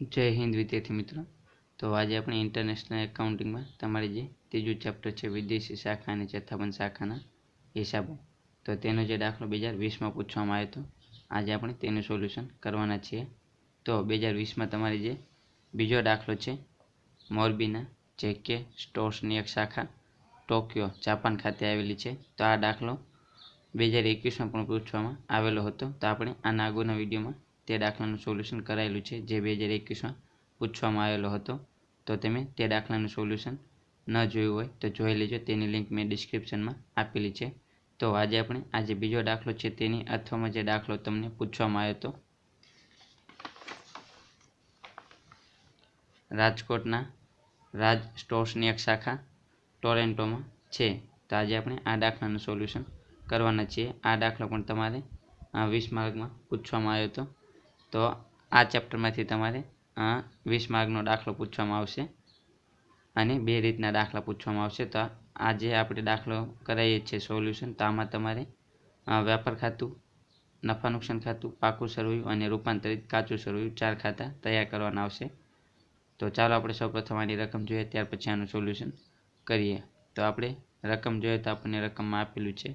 जय हिंद विद्यार्थी मित्रों। तो आज अपने इंटरनेशनल एकाउंटिंग में तमारी जे तीजू चैप्टर है विदेशी शाखा और जत्थाबंध शाखा हिसाबों, तो तेनो जे दाखलो 2020 में पूछवामां आव्यो हतो। आज आपणे तेनुं सोल्यूशन करवाना छीए। तो 2020 में तमारी जे बीजो दाखलो छे मोरबीना जेके स्टोर्सनी एक शाखा टोक्यो जापान खाते आवेली छे। तो आ दाखलो 2021 में पण पूछवामां आवेलो हतो। तो आपणे आना अगाउना विडियोमां ते दाखलानुं सोल्यूशन करायेलुं छे जे 2021 में पूछवामां आवेलो हतो। तो तमे ते दाखलानुं सोल्यूशन न जोयुं होय तो जोई लेजो, तेनी लिंक मैं डिस्क्रिप्शन में आपेली छे। तो आज आपणे आज बीजो दाखलो छे तेनी अथवामां जे दाखलो तमने पूछवामां आव्यो हतो राजकोटना राज स्टोर्सनी एक शाखा टोरेंटो में छे। तो आज आपणे आ दाखलानुं सोल्यूशन करवाना छीए। आ दाखलो पण तमारे 20 मार्क में पूछवामां आव्यो हतो। तो आ चेप्टर में तमारे 20 मार्कनो दाखलो पूछवामां आवशे अने बे रीतना दाखला पूछवामां आवशे। तो आज आपणे दाखलो कराईए छे सोल्यूशन। तो आमां तमारे व्यापार खातुं, नफा नुकसान खातुं, पाकું સરવૈયું અને રૂપાંતરિત કાચું સરવૈયું 4 ખાતા તૈયાર કરવાના આવશે। तो चालो આપણે સૌપ્રથમ આની રકમ જોઈએ, ત્યાર પછી આનું સોલ્યુશન કરીએ। તો આપણે રકમ જોઈએ તો આપણને રકમમાં આપેલું છે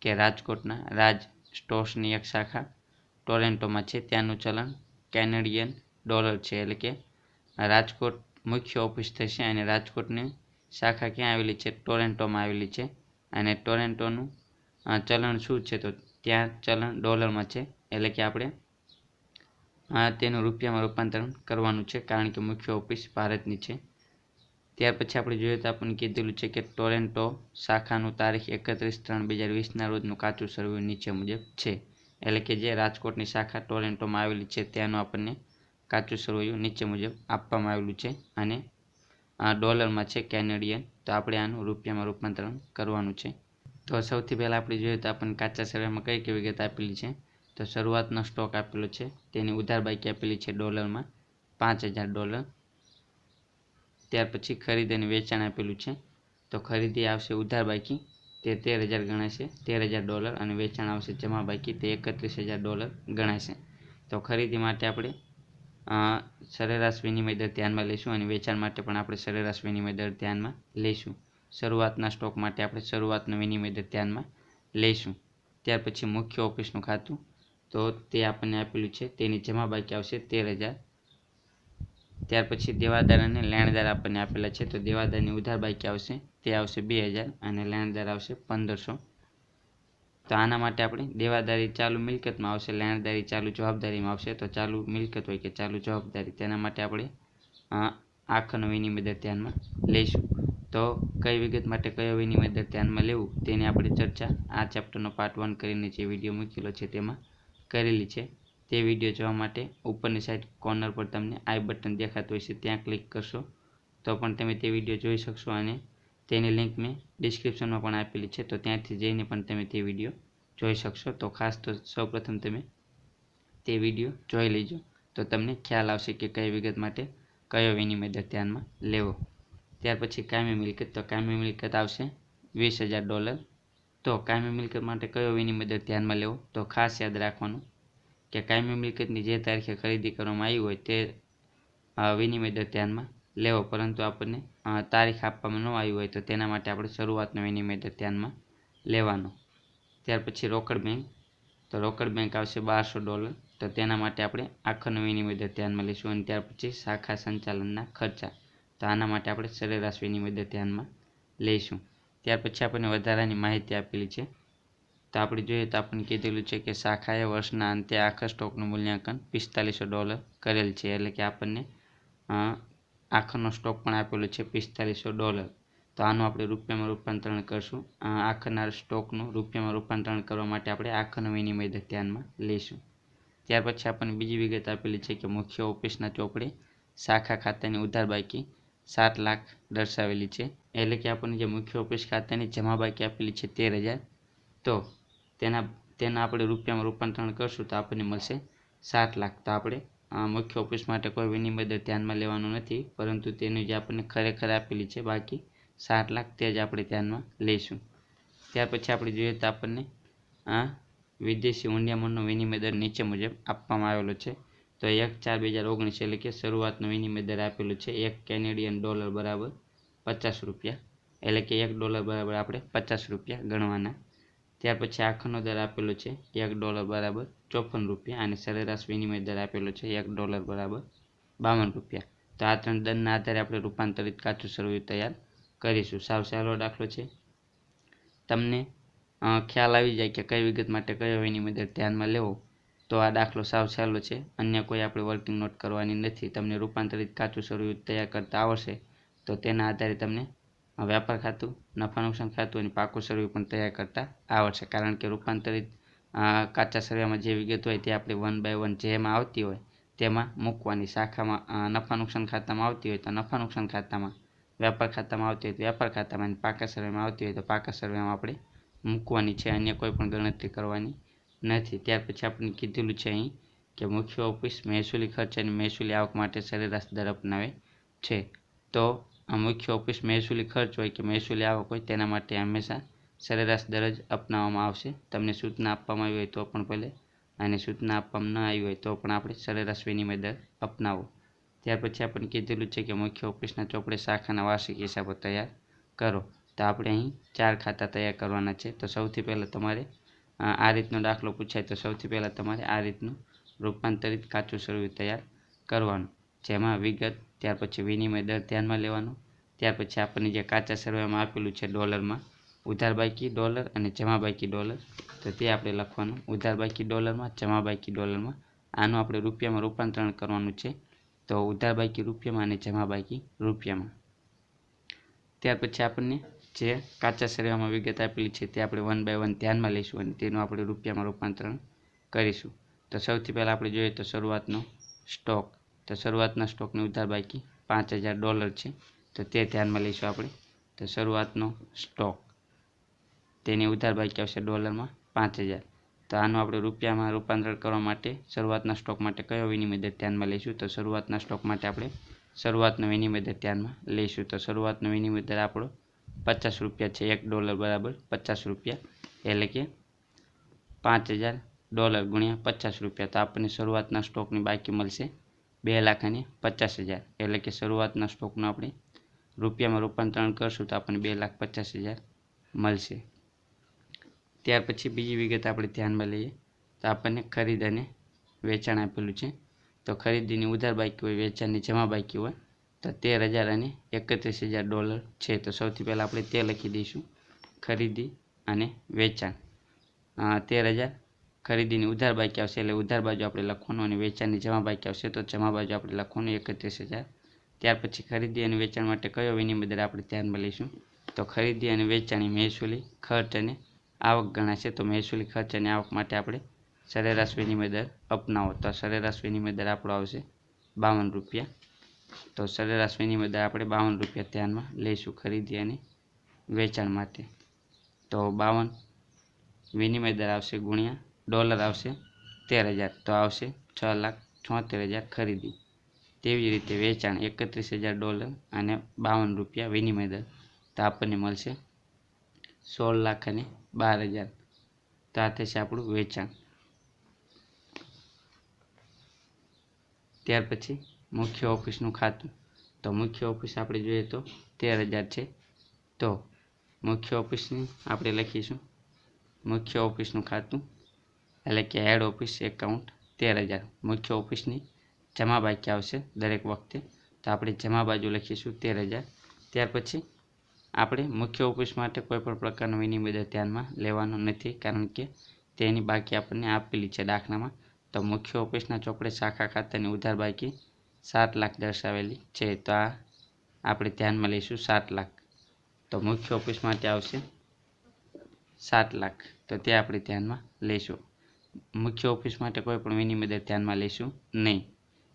કે રાજકોટના રાજ સ્ટોર્સની એક શાખા ટોરેન્ટોમાં છે, ત્યાંનું ચલણ કેનેડિયન ડોલર છે, એટલે કે રાજકોટ મુખ્ય ઓફિસ થશે અને રાજકોટની શાખા ક્યાં આવેલી છે? ટોરેન્ટોમાં આવેલી છે। અને ટોરેન્ટોનું ચલણ શું છે? તો ત્યાં ચલણ ડોલરમાં છે, એટલે કે આપણે તેનું રૂપિયામાં રૂપાંતરણ કરવાનું છે, કારણ કે મુખ્ય ઓફિસ ભારતની છે। ત્યાર પછી આપણે જોઈએ તો આપણને કીધેલું છે કે ટોરેન્ટો શાખાનું તારીખ 31/3/2020ના રોજનું કાચું સરવૈયું નીચે મુજબ છે, એટલે કે જે રાજકોટની શાખા ટોરેન્ટોમાં આવેલી છે ત્યાંનું આપણને કાચું સરવૈયું નીચે મુજબ આપવામાં આવેલું છે અને ડોલરમાં છે કેનેડિયન। તો આપણે આનું રૂપિયામાં રૂપાંતરણ કરવાનું છે। તો સૌથી પહેલાં આપણે જોઈએ તો આપણને કાચા સરવૈયામાં કઈ કઈ વિગત આપેલી છે? तो शुरुआतनो स्टॉक आपेलो छे, तेनी उधार बाकी आपेली छे डॉलर में $5000। त्यार पछी खरीद अने वेचाण आपेलुं छे, तो खरीदी आवशे उधार बाकी ते $13000 गणाशे, $13000 अने वेचाण आवशे जमा बाकी ते $31000 गणाशे। तो खरीदी माटे आपणे सरेराश विनिमय दर ध्यानमां लईशुं अने वेचाण माटे पण आपणे सरेराश विनिमय दर ध्यानमां लईशुं। शरूआतना स्टॉक माटे आपणे शरूआतनो विनिमय दर ध्यानमां लईशुं। त्यार पछी मुख्य ऑफिसनुं खातुं, तो ते आपने आपेलू है, तेनी जमा बाकी आवशे 13000। त्यार पछी देवादार अने लेणदार आपने आपेला है, तो देवादारनी उधार बाकी आवशे ते आवशे 2000 अने लेणदार आवशे 1500। तो आना माटे आपणे देवादारी चालू मिलकत में आवशे, लेणदारी चालू जवाबदारी में आवशे। तो चालू मिलकत होय के चालू जवाबदारी, तेना माटे आपणे आखरनो विनिमय दर ध्यानमां लईशुं। तो कई विगत माटे कयो विनिमय दर ध्यानमां लेवुं तेनी आपणे चर्चा आ चेप्टरनो पार्ट 1 करीने जे विडियो मूकेलो छे तेमां करेली है। ते विडियो जोवा माटे उपरनी साइड कॉर्नर पर तमने आई बटन देखातुं हशे, त्यां क्लिक करशो तो पण तमे ते विडियो जोई शकशो अने तेनी लिंक में डिस्क्रिप्शन में पण आपेली है, तो त्यांथी जईने पण तमे ते विडियो जोई शकशो। तो खास तो सौप्रथम तमे ते विडियो जोई लेजो, तो तमने ख्याल आवशे कि कई विगत माटे कयो विनिमय दर ध्यानमां लेवो। त्यार पछी कायमी मिलकत, तो कायमी मिलकत आवशे $20000। तो कायमी मिलकत माटे कयो विनिमय दर ध्यानमां लेवो? तो खास याद राखवानुं कि कायमी मिलकतनी जे तारीखे खरीदी करवामां आवी होय ते विनिमय दर ध्यानमां लेवो, परंतु आपणे तारीख आपवामां न आवी होय तो तेना माटे आपणे शरूआतनो विनिमय दर ध्यानमां लेवानो। त्यार पछी रोकड़ बैंक, तो रोकड़ बैंक आवशे $1200, तो तेना माटे आपणे आखरनो विनिमय दर ध्यानमां लईशुं। अने त्यार पछी शाखा संचालनना खर्चा, तो आना माटे आपणे सरेराश विनिमय दर ध्यानमां लईशुं। त्यार पछी आपणे वधारानी माहिती आपेली छे, तो आपणे जोईए तो आपणे कीधेलुं छे कि शाखाए वर्षना अंते आखा स्टॉकनुं मूल्यांकन $4500 करेल छे, एटले कि आपणने आखरनो स्टॉक पण आपेलो छे $4500। तो आनुं आपणे रूपियामां रूपांतरण करशुं। आखरना स्टॉकनुं रूपियामां रूपांतरण करवा माटे आपणे आखरनो विनिमय दर ध्यानमां लईशुं। त्यार पछी आपणे बीजी विगत आपेली छे कि मुख्य ऑफिसना ચોપડે शाखा खातानी उधार बाकी 7 लाख दर्शावेली छे, एटले कि आपणे जे मुख्य ऑफिस खातानी जमा बाकी आपेली छे 13000, तो तेना आपणे रूपियामां रूपांतरण करशुं तो आपणे मळशे 7 लाख। तो आपणे मुख्य ऑफिस माटे कोई विनिमय दर ध्यानमां लेवानो नथी, परंतु तेनी जे आपणे खरेखर आपेली छे बाकी 7 लाख ते ज आपणे ध्यानमां लईशुं। त्यार पछी आपणे जोईए तो आपणे विदेशी हुंडियामणनो विनिमय दर नीचे मुजब आपवामां आवेलो छे। તો 1/4/2019 એટલે કે શરૂઆતનો વિનિમય દર આપેલું છે 1 કેનેડિયન ડોલર બરાબર 50 રૂપિયા, એટલે કે $1 બરાબર આપણે 50 રૂપિયા ગણવાના. ત્યાર પછી આખરનો દર આપેલો છે $1 બરાબર 54 રૂપિયા અને સરેરાશ વિનિમય દર આપેલો છે $1 બરાબર 52 રૂપિયા. તો આ ત્રણ દરના આધારે આપણે રૂપાંતરિત કાચું સરવૈયું તૈયાર કરીશું. સાવ સહેલો દાખલો છે. તમને ખ્યાલ આવી જાય કે કઈ વિગત માટે કયો વિનિમય દર ધ્યાનમાં લેવો તો આ દાખલો સાવ સહેલો છે. અન્ય કોઈ આપણે વર્કિંગ નોટ કરવાની નથી. તમને રૂપાંતરિત કાચું સરવૈયું તૈયાર કરતા આવડશે તો તેના આધારે તમને વ્યાપાર ખાતું, નફા નુકસાન ખાતું અને પાકું સરવૈયું પણ તૈયાર કરતા આવડશે. કારણ કે રૂપાંતરિત કાચા સરવૈયામાં જે વિગત હોય તે આપણે 1 by 1 જેમાં આવતી હોય તેમાં મૂકવાની. શાખામાં નફા નુકસાન ખાતામાં આવતી હોય તો નફા નુકસાન ખાતામાં, વ્યાપાર ખાતામાં આવતી હોય તો વ્યાપાર ખાતામાં અને પાકા સરવૈયામાં આવતી હોય તો પાકા સરવૈયામાં આપણે મૂકવાની છે. અન્ય કોઈ પણ ગણતરી કરવાની નથી. ત્યાર પછી આપણે કીધેલું છે અહીં કે મુખ્ય ઓફિસ મહેસૂલી ખર્ચ અને મહેસૂલી આવક માટે સરેરાશ દર અપનાવે છે. તો આ મુખ્ય ઓફિસ મહેસૂલી ખર્ચ હોય કે મહેસૂલી આવક હોય તેના માટે હંમેશા સરેરાશ દર જ અપનાવવામાં આવશે. તમને સૂચના આપવામાં આવી હોય તો પણ ભલે અને સૂચના આપવામાં ન આવી હોય તો પણ આપણે સરેરાશ વિનિમય દર અપનાવો. ત્યાર પછી આપણે કીધેલું છે કે મુખ્ય ઓફિસના ચોપડે શાખાના વાર્ષિક હિસાબો તૈયાર કરો. તો આપણે અહીં 4 ખાતા તૈયાર કરવાના છે. તો સૌથી પહેલાં તમારે આ રીતનો દાખલો પૂછાય તો સૌથી પહેલાં તમારે આ રીતનું રૂપાંતરિત કાચું સરવૈયું તૈયાર કરવાનું, જેમાં વિગત, ત્યાર પછી વિનિમય દર ધ્યાનમાં લેવાનો. ત્યાર પછી આપણને જે કાચા સરવૈયામાં આપેલું છે ડોલરમાં, ઉધાર બાકી ડોલર અને જમા બાકી ડોલર, તો તે આપણે લખવાનું ઉધાર બાકી ડોલરમાં, જમા બાકી ડોલરમાં. આનું આપણે રૂપિયામાં રૂપાંતરણ કરવાનું છે. તો ઉધાર બાકી રૂપિયામાં અને જમા બાકી રૂપિયામાં. ત્યાર પછી આપણને જે કાચા સરવૈયામાં વિગત આપેલી છે તે આપણે 1 by 1 ધ્યાનમાં લઈશું અને તેનું આપણે રૂપિયામાં રૂપાંતરણ કરીશું. તો સૌથી પહેલાં આપણે જોઈએ તો શરૂઆતનો સ્ટોક. તો શરૂઆતના સ્ટોકની ઉધાર બાકી $5000 છે. તો તે ધ્યાનમાં લઈશું આપણે. તો શરૂઆતનો સ્ટોક, તેની ઉધાર બાકી આવશે ડોલરમાં 5000. તો આનું આપણે રૂપિયામાં રૂપાંતરણ કરવા માટે શરૂઆતના સ્ટોક માટે કયો વિનિમય દર ધ્યાનમાં લઈશું તો શરૂઆતના સ્ટોક માટે આપણે શરૂઆતનો વિનિમય દર ધ્યાનમાં લઈશું. તો શરૂઆતનો વિનિમય દર આપણો 50 રૂપિયા છે. $1 બરાબર 50 રૂપિયા, એટલે કે $5000 ગુણ્યા 50 રૂપિયા. તો આપણને શરૂઆતના સ્ટોકની બાકી મળશે 2,50,000, એટલે કે શરૂઆતના સ્ટોકનું આપણે રૂપિયામાં રૂપાંતરણ કરશું તો આપણને 2,50,000 મળશે. ત્યાર પછી બીજી વિગત આપણે ધ્યાનમાં લઈએ તો આપણને ખરીદ અને વેચાણ આપેલું છે. તો ખરીદીની ઉધાર બાકી હોય, વેચાણની જમા બાકી હોય. તો $13,000 અને $31,000 છે. તો સૌથી પહેલાં આપણે તે લખી દઈશું, ખરીદી અને વેચાણ. 13,000 ખરીદીની ઉધાર બાકી આવશે એટલે ઉધાર બાજુ આપણે લખવાનું અને વેચાણની જમા બાકી આવશે તો જમા બાજુ આપણે લખવાનું 31,000. ત્યાર પછી ખરીદી અને વેચાણ માટે કયો વિનિમય દર આપણે ધ્યાનમાં લઈશું તો ખરીદી અને વેચાણ મહેસૂલી ખર્ચ અને આવક ગણાશે. તો મહેસૂલી ખર્ચ અને આવક માટે આપણે સરેરાશ વિનિમય દર અપનાવો. તો સરેરાશ વિનિમય દર આપણો આવશે 52 રૂપિયા. તો સરેરાશ વિનિમય દર આપણે 52 રૂપિયા ધ્યાનમાં લઈશું ખરીદી અને વેચાણ માટે. તો 52 વિનિમય દર આવશે ગુણ્યા ડોલર આવશે 13,000, તો આવશે 6,76,000 ખરીદી. તેવી રીતે વેચાણ $31,000 અને 52 રૂપિયા વિનિમય દર, તો આપણને મળશે 16,12,000. તો આ થશે આપણું વેચાણ. ત્યાર પછી મુખ્ય ઓફિસનું ખાતું. તો મુખ્ય ઓફિસ આપણે જોઈએ તો 13,000 છે. તો મુખ્ય ઓફિસની આપણે લખીશું મુખ્ય ઓફિસનું ખાતું, એટલે કે હેડ ઓફિસ એકાઉન્ટ 13,000. મુખ્ય ઓફિસની જમા બાકી આવશે દરેક વખતે, તો આપણે જમા બાજુ લખીશું 13,000. ત્યાર પછી આપણે મુખ્ય ઓફિસ માટે કોઈ પણ પ્રકારનો વિનિમય દર ધ્યાનમાં લેવાનો નથી, કારણ કે તેની બાકી આપણને આપેલી છે દાખલામાં. તો મુખ્ય ઓફિસના ચોપડે શાખા ખાતાની ઉધાર બાકી 7 લાખ દર્શાવેલી છે. તો આ આપણે ધ્યાનમાં લઈશું 7 લાખ. તો મુખ્ય ઓફિસ માટે આવશે 7 લાખ. તો તે આપણે ધ્યાનમાં લઈશું. મુખ્ય ઓફિસ માટે કોઈ પણ વિનિમય દર ધ્યાનમાં લઈશું નહીં.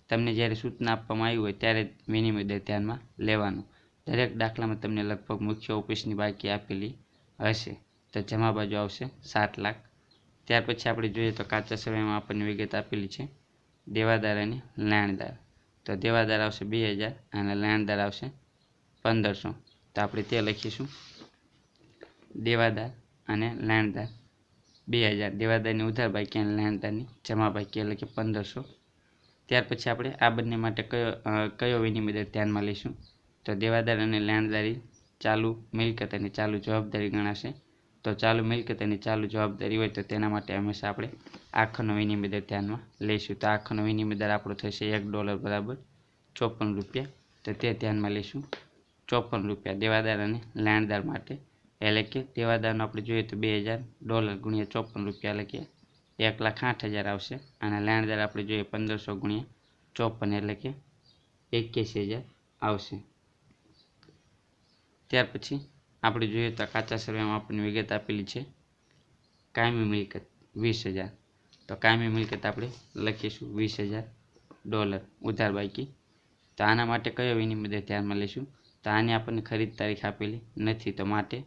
તમને જ્યારે સૂચના આપવામાં આવી હોય ત્યારે વિનિમય દર ધ્યાનમાં લેવાનું. દરેક દાખલામાં તમને લગભગ મુખ્ય ઓફિસની બાકી આપેલી હશે. તો જમા બાજુ આવશે 7 લાખ. ત્યાર પછી આપણે જોઈએ તો કાચા સરવૈયામાં આપણને વિગત આપેલી છે દેવાદાર અને લેણદાર. તો દેવાદાર આવશે 2,000 અને લેણદાર આવશે 1,500. તો આપણે તે લખીશું દેવાદાર અને લેણદાર 2,000. દેવાદારની ઉધાર બાકી અને લેણદારની જમા બાકી એટલે કે 1,500. ત્યાર પછી આપણે આ બંને માટે કયો વિનિમય દર ધ્યાનમાં લઈશું? તો દેવાદાર અને લેણદારી ચાલુ મિલકત અને ચાલુ જવાબદારી ગણાશે. તો ચાલુ મિલકત અને ચાલુ જવાબદારી હોય તો તેના માટે હંમેશા આપણે આખરનો વિનિમય દર ધ્યાનમાં લઈશું. તો આખરનો વિનિમય દર આપણો થશે $1 બરાબર 54 રૂપિયા. તો તે ધ્યાનમાં લઈશું. 54 રૂપિયા દેવાદાર અને લેણદાર માટે, એટલે કે દેવાદારનો આપણે જોઈએ તો $2000 ગુણ્યા 54 રૂપિયા, એટલે કે 1,08,000 આવશે. અને લેણદાર આપણે જોઈએ 1500 ગુણ્યા 54 એટલે કે 81,000 આવશે. ત્યાર પછી આપણે જોઈએ તો કાચા સર્વેમાં આપણને વિગત આપેલી છે કાયમી મિલકત 20,000. તો કાયમી મિલકત આપણે લખીશું $20,000 ઉધાર બાકી. તો આના માટે કયો વિનિમય દર ધ્યાનમાં લઈશું? તો આની આપણને ખરીદ તારીખ આપેલી નથી, તો માટે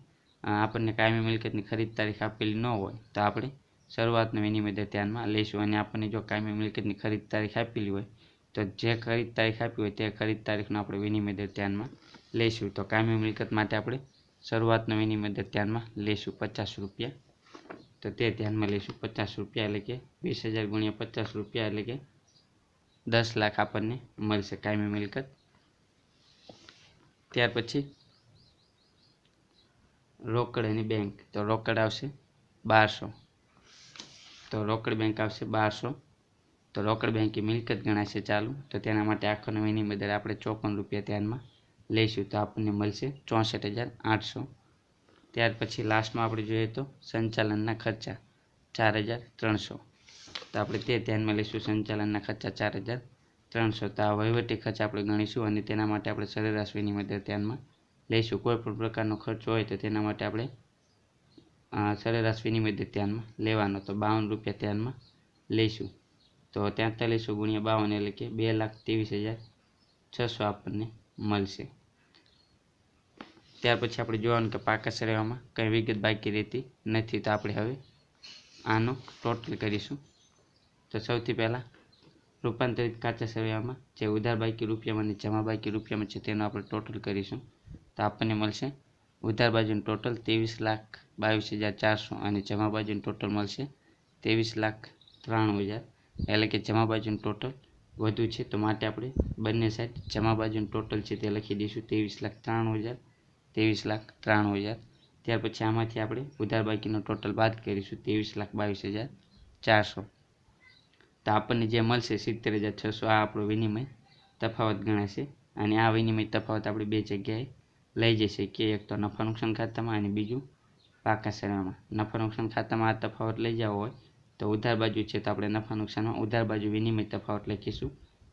આપણને કાયમી મિલકતની ખરીદ તારીખ આપેલી ન હોય તો આપણે શરૂઆતનો વિનિમય દર ધ્યાનમાં લઈશું. અને આપણને જો કાયમી મિલકતની ખરીદ તારીખ આપેલી હોય તો જે ખરીદ તારીખ આપી હોય તે ખરીદ તારીખનો આપણે વિનિમય દર ધ્યાનમાં લઈશું. તો કાયમી મિલકત માટે આપણે શરૂઆતનો વિનિમય દર ધ્યાનમાં લઈશું $50. તો તે ધ્યાનમાં લઈશું $50, એટલે કે 20,000 ગુણ્યા 50 રૂપિયા, એટલે કે 10 લાખ આપણને મળશે કાયમી મિલકત. ત્યાર પછી રોકડ અને બેંક. તો રોકડ આવશે 1200. તો રોકડ બેંક આવશે 1200. તો રોકડ બેંક એ મિલકત ગણાશે ચાલુ. તો તેના માટે આખરનો વિનિમય દર આપણે 54 રૂપિયા ધ્યાનમાં લઈશું. તો આપણને મળશે 64,800. ત્યાર પછી લાસ્ટમાં આપણે જોઈએ તો સંચાલનના ખર્ચા 4,300. તો આપણે તે ધ્યાનમાં લઈશું. સંચાલનના ખર્ચા 4,300. તો આ વહીવટી ખર્ચ આપણે ગણીશું અને તેના માટે આપણે સરેરાશ વિનિમય દર ધ્યાનમાં લઈશું. કોઈ પણ પ્રકારનો ખર્ચ હોય તો તેના માટે આપણે સરેરાશ વિનિમય દર ધ્યાનમાં લેવાનો. તો 52 રૂપિયા ધ્યાનમાં લઈશું. તો 4300 ગુણ્યા 52 એટલે કે 2,23,600 આપણને મળશે. ત્યાર પછી આપણે જોવાનું કે પાકા સરવાળામાં કંઈ વિગત બાકી રહેતી નથી. તો આપણે હવે આનો ટોટલ કરીશું. તો સૌથી પહેલાં રૂપાંતરિત કાચા સરવાળામાં જે ઉધાર બાકી રૂપિયામાં અને જમા બાકી રૂપિયામાં છે તેનો આપણે ટોટલ કરીશું. તો આપણને મળશે ઉધાર બાજુનું ટોટલ 23,22,400 અને જમા બાજુનું ટોટલ મળશે 23,93,000. એટલે કે જમા બાજુનું ટોટલ વધુ છે, તો માટે આપણે બંને સાઈડ જમા બાજુનું ટોટલ છે તે લખી દઈશું 23,93,000, 23,93,000. ત્યાર પછી આમાંથી આપણે ઉધાર બાકીનો ટોટલ બાદ કરીશું 23,22,400. તો આપણને જે મળશે 70,600. આ આપણો વિનિમય તફાવત ગણાશે. અને આ વિનિમય તફાવત આપણે બે જગ્યાએ લઈ જઈ શકીએ. એક તો નફા નુકસાન ખાતામાં અને બીજું પાકા સરવાળામાં. નફા નુકસાન ખાતામાં આ તફાવત લઈ જવો હોય તો ઉધાર બાજુ છે તો આપણે નફા નુકસાનમાં ઉધાર બાજુ વિનિમય તફાવત લખીશું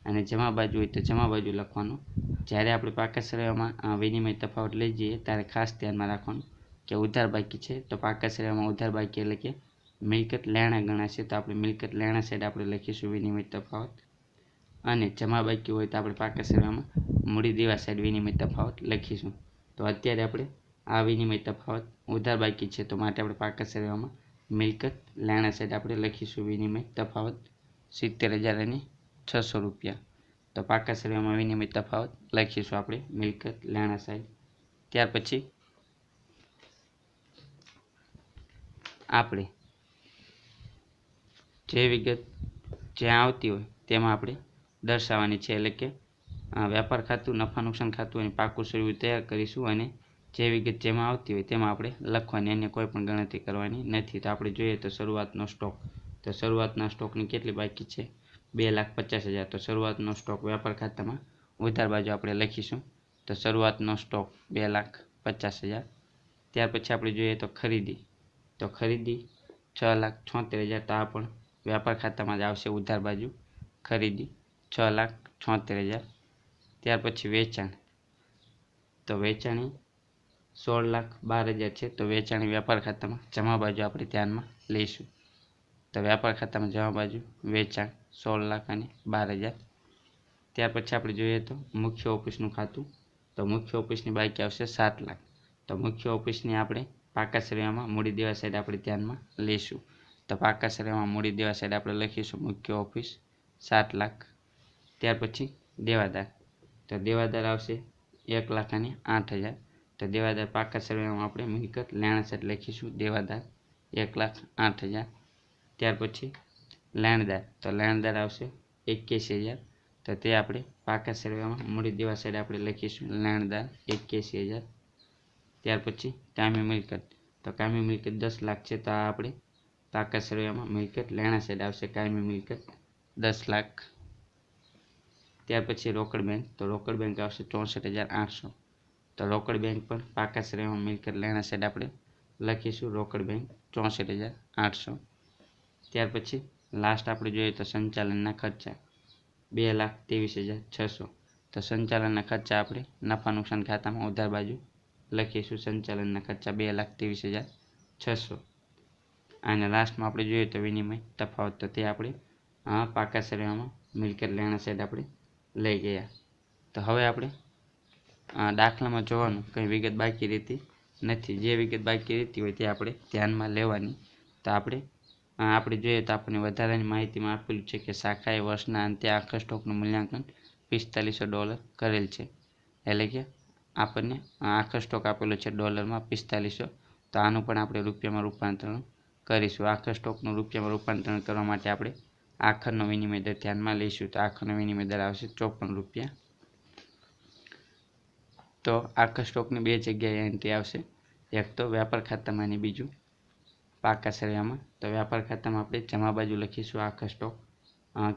અને જમા બાજુ હોય તો જમા બાજુ લખવાનું. જ્યારે આપણે પાકા સરવાળામાં વિનિમય તફાવત લઈ જઈએ ત્યારે ખાસ ધ્યાનમાં રાખવાનું કે ઉધાર બાકી છે તો પાકા સરવાળામાં ઉધાર બાકી એટલે કે મિલકત લેણા ગણાશે. તો આપણે મિલકત લેણા સાઈડ આપણે લખીશું વિનિમય તફાવત. અને જમા બાકી હોય તો આપણે પાકા સરવાળામાં મૂડી દેવા સાઈડ વિનિમય તફાવત લખીશું. તો અત્યારે આપણે આ વિનિમય તફાવત ઉધાર બાકી છે તો માટે આપણે પાકા સરવાળામાં મિલકત લેણા સાઈડ આપણે લખીશું વિનિમય તફાવત 70,600 રૂપિયા. તો પાકા સરવાળામાં વિનિમય તફાવત લખીશું આપણે મિલકત લેણા સાઈડ. ત્યાર પછી આપણે જે વિગત જ્યાં આવતી હોય તેમાં આપણે દર્શાવવાની છે. એટલે કે વ્યાપાર ખાતું, નફા નુકસાન ખાતું અને પાકું સરવૈયું તૈયાર કરીશું અને જે વિગત જેમાં આવતી હોય તેમાં આપણે લખવાની, અન્ય કોઈ પણ ગણતરી કરવાની નથી. તો આપણે જોઈએ તો શરૂઆતનો સ્ટોક. તો શરૂઆતના સ્ટોકની કેટલી બાકી છે? 2,50,000. તો શરૂઆતનો સ્ટોક વ્યાપાર ખાતામાં ઉધાર બાજુ આપણે લખીશું. તો શરૂઆતનો સ્ટોક 2,50,000. ત્યાર પછી આપણે જોઈએ તો ખરીદી. તો ખરીદી 6,76,000. તો આ પણ વ્યાપાર ખાતામાં જ આવશે ઉધાર બાજુ ખરીદી 6,76,000. ત્યાર પછી વેચાણ. તો વેચાણી 16,12,000 છે. તો વેચાણી વ્યાપાર ખાતામાં જમા બાજુ આપણે ધ્યાનમાં લઈશું. તો વ્યાપાર ખાતામાં જમા બાજુ વેચાણ 16,12,000. ત્યાર પછી આપણે જોઈએ તો મુખ્ય ઓફિસનું ખાતું. તો મુખ્ય ઓફિસની બાકી આવશે 7 લાખ. તો મુખ્ય ઓફિસની આપણે પાકા સરવાળામાં મૂડી દેવા સાઈડ આપણે ધ્યાનમાં લઈશું. તો પાકા સરવાળામાં મૂડી દેવા સાઈડ આપણે લખીશું મુખ્ય ઓફિસ 7 લાખ. ત્યાર પછી દેવાદાર. તો દેવાદાર આવશે 1,08,000. તો દેવાદાર પાકા સરવાળામાં આપણે મિલકત લેણા સાઈડ લખીશું દેવાદાર 1,08,000. ત્યાર પછી લેણદાર. તો લેણદાર આવશે 81,000, તો તે આપણે પાકા સરવાળામાં મૂડી દેવા સાઈડ આપણે લખીશું લેણદાર 81,000. ત્યાર પછી કાયમી મિલકત, તો કાયમી મિલકત 10 લાખ છે, તો આ આપણે પાકા સરવાળામાં મિલકત લેણા સાઈડ આવશે કાયમી મિલકત 10 લાખ. ત્યાર પછી રોકડ બેંક, તો રોકડ બેંક આવશે 64,800, તો રોકડ બેંક પણ પાકા સરવાળામાં મિલકત લેણા સાઈડ આપણે લખીશું રોકડ બેંક 64,800. ત્યાર પછી લાસ્ટ આપણે જોઈએ તો સંચાલનના ખર્ચા 2,23,600, તો સંચાલનના ખર્ચા આપણે નફા નુકસાન ખાતામાં ઉધાર બાજુ લખીશું સંચાલનના ખર્ચા 2,23,600. અને લાસ્ટમાં આપણે જોઈએ તો વિનિમય તફાવત, તો તે આપણે પાકા સરવાળામાં મિલકત લેણા સાઈડ આપણે લઈ ગયા. તો હવે આપણે દાખલામાં જોવાનું કંઈ વિગત બાકી રહેતી નથી. જે વિગત બાકી રહેતી હોય તે આપણે ધ્યાનમાં લેવાની. તો આપણે જોઈએ તો આપણને વધારાની માહિતીમાં આપેલું છે કે શાખાએ વર્ષના અંતે આખા સ્ટોકનું મૂલ્યાંકન $4500 કરેલ છે. એટલે કે આપણને આખો સ્ટોક આપેલો છે ડોલરમાં 4500, તો આનું પણ આપણે રૂપિયામાં રૂપાંતરણ કરીશું. આખા સ્ટોકનું રૂપિયામાં રૂપાંતરણ કરવા માટે આપણે આખરનો વિનિમય દર ધ્યાનમાં લઈશું. તો આખરનો વિનિમય દર આવશે ₹54. તો આખા સ્ટોકની બે જગ્યાએ એન્ટ્રી આવશે, એક તો વ્યાપાર ખાતામાં અને બીજું પાકા સરવાળામાં. તો વ્યાપાર ખાતામાં આપણે જમા બાજુ લખીશું આખા સ્ટોક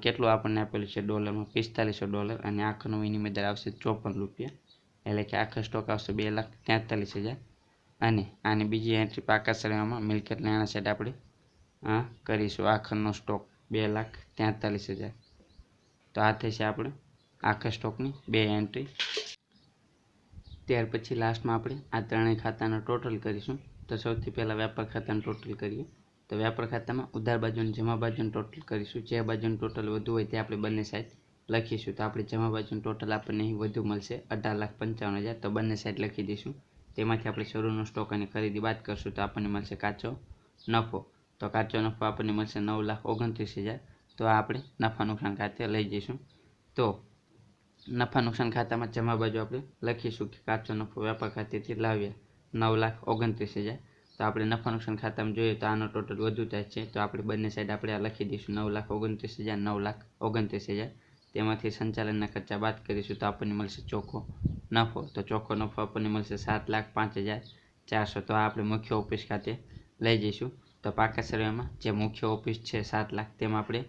કેટલું આપણને આપેલું છે ડોલરમાં $4500, અને આખરનો વિનિમય દર આવશે ₹54. એટલે કે આખો સ્ટોક આવશે 2,43,000. અને આની બીજી એન્ટ્રી પાકા સરવાળામાં મિલકત લેણા સાઈડ આપણે કરીશું આખરનો સ્ટોક 2,43,000. તો આ થશે આપણે આખા સ્ટોકની બે એન્ટ્રી. ત્યાર પછી લાસ્ટમાં આપણે આ ત્રણેય ખાતાનો ટોટલ કરીશું. તો સૌથી પહેલાં વ્યાપાર ખાતાનું ટોટલ કરીએ. તો વ્યાપાર ખાતામાં ઉધાર બાજુ અને જમા બાજુનું ટોટલ કરીશું. જે બાજુનું ટોટલ વધુ હોય તે આપણે બંને સાઈડ લખીશું. તો આપણે જમા બાજુનું ટોટલ આપણને અહીં વધુ મળશે 18,55,000, તો બંને સાઈડ લખી દઈશું. તેમાંથી આપણે શરૂનો સ્ટોક અને ખરીદી બાદ કરશું તો આપણને મળશે કાચો નફો. તો કાચો નફો આપણને મળશે 9,29,000. તો આ આપણે નફા નુકસાન ખાતે લઈ જઈશું. તો નફા નુકસાન ખાતામાં જમા બાજુ આપણે લખીશું કે કાચો નફો વ્યાપાર ખાતેથી લાવ્યા 9,29,000. તો આપણે નફા નુકસાન ખાતામાં જોઈએ તો આનો ટોટલ વધુ થાય છે, તો આપણે બંને સાઈડ આપણે આ લખી દઈશું 9,29,000, 9,29,000. તેમાંથી સંચાલનના ખર્ચા બાદ કરીશું તો આપણને મળશે ચોખ્ખો નફો. તો ચોખ્ખો નફો આપણને મળશે 7,05,400. તો આ આપણે મુખ્ય ઓફિસ ખાતે લઈ જઈશું. તો પાકા સરવાળામાં જે મુખ્ય ઓફિસ છે 7 લાખ, તેમાં આપણે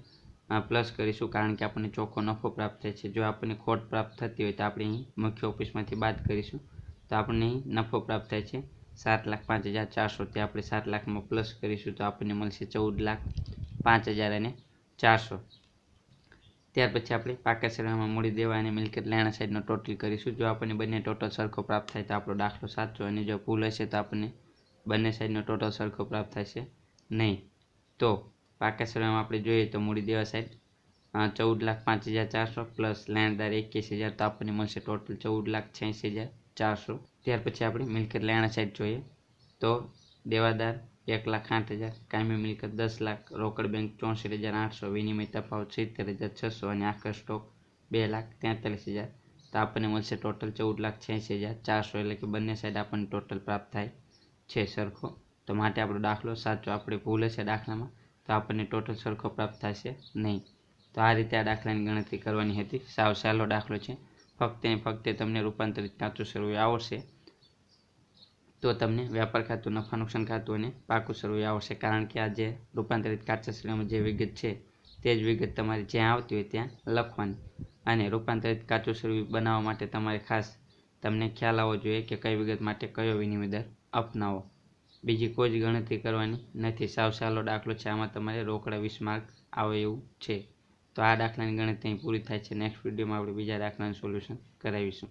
પ્લસ કરીશું, કારણ કે આપણને ચોખ્ખો નફો પ્રાપ્ત થાય છે. જો આપણને ખોટ પ્રાપ્ત થતી હોય તો આપણે અહીં મુખ્ય ઓફિસમાંથી બાદ કરીશું. તો આપણને અહીં નફો પ્રાપ્ત થાય છે 7,05,400. તે આપણે 7 લાખમાં પ્લસ કરીશું તો આપણને મળશે 14,05,400. ત્યાર પછી આપણે પાકા સરવાળામાં મૂડી દેવા અને મિલકત લેણા સાઈડનો ટોટલ કરીશું. જો આપણને બંને ટોટલ સરખો પ્રાપ્ત થાય તો આપણો દાખલો સાચો, અને જો ભૂલ હશે તો આપણને બંને સાઈડનો ટોટલ સરખો પ્રાપ્ત થશે નહીં. તો પાકા સરવાળામાં આપણે જોઈએ તો મૂડી દેવા સાઈડ 14,05,400 પ્લસ લેણદાર 21,000, તો આપણને મળશે ટોટલ 14,86,400. ત્યાર પછી આપણે મિલકત લેણા સાઈડ જોઈએ તો દેવાદાર 1,08,000, કાયમી મિલકત 10 લાખ, રોકડ બેંક 64,800, વિનિમય તફાવત 70,600 અને આખો સ્ટોક 2,43,000. તો આપણને મળશે ટોટલ 14,86,400. એટલે કે બંને સાઈડ આપણને ટોટલ પ્રાપ્ત થાય છે સરખો. તો માટે આપણો દાખલો સાચો. આપણે ભૂલ હશે દાખલામાં તો આપણને ટોટલ સરખો પ્રાપ્ત થશે નહીં. તો આ રીતે આ દાખલાની ગણતરી કરવાની હતી. સાવ સહેલો દાખલો છે. ફક્ત ને ફક્ત તમને રૂપાંતરિત કાચું સરવૈયું આવડશે તો તમને વ્યાપાર ખાતું, નફા નુકસાન ખાતું અને પાકું સરવૈયું આવડશે. કારણ કે આ જે રૂપાંતરિત કાચા સરવૈયામાં જે વિગત છે તે જ વિગત તમારે જ્યાં આવતી હોય ત્યાં લખવાની. અને રૂપાંતરિત કાચું સરવૈયું બનાવવા માટે તમારે ખાસ તમને ખ્યાલ આવવો જોઈએ કે કઈ વિગત માટે કયો વિનિમય દર અપનાવો. બીજી કોઈ જ ગણતરી કરવાની નથી. સાવ સહેલો દાખલો છે. આમાં તમારે રોકડા 20 માર્ક આવે એવું છે. તો આ દાખલાની ગણતરી પૂરી થાય છે. નેક્સ્ટ વિડીયોમાં આપણે બીજા દાખલાનું સોલ્યુશન કરાવીશું.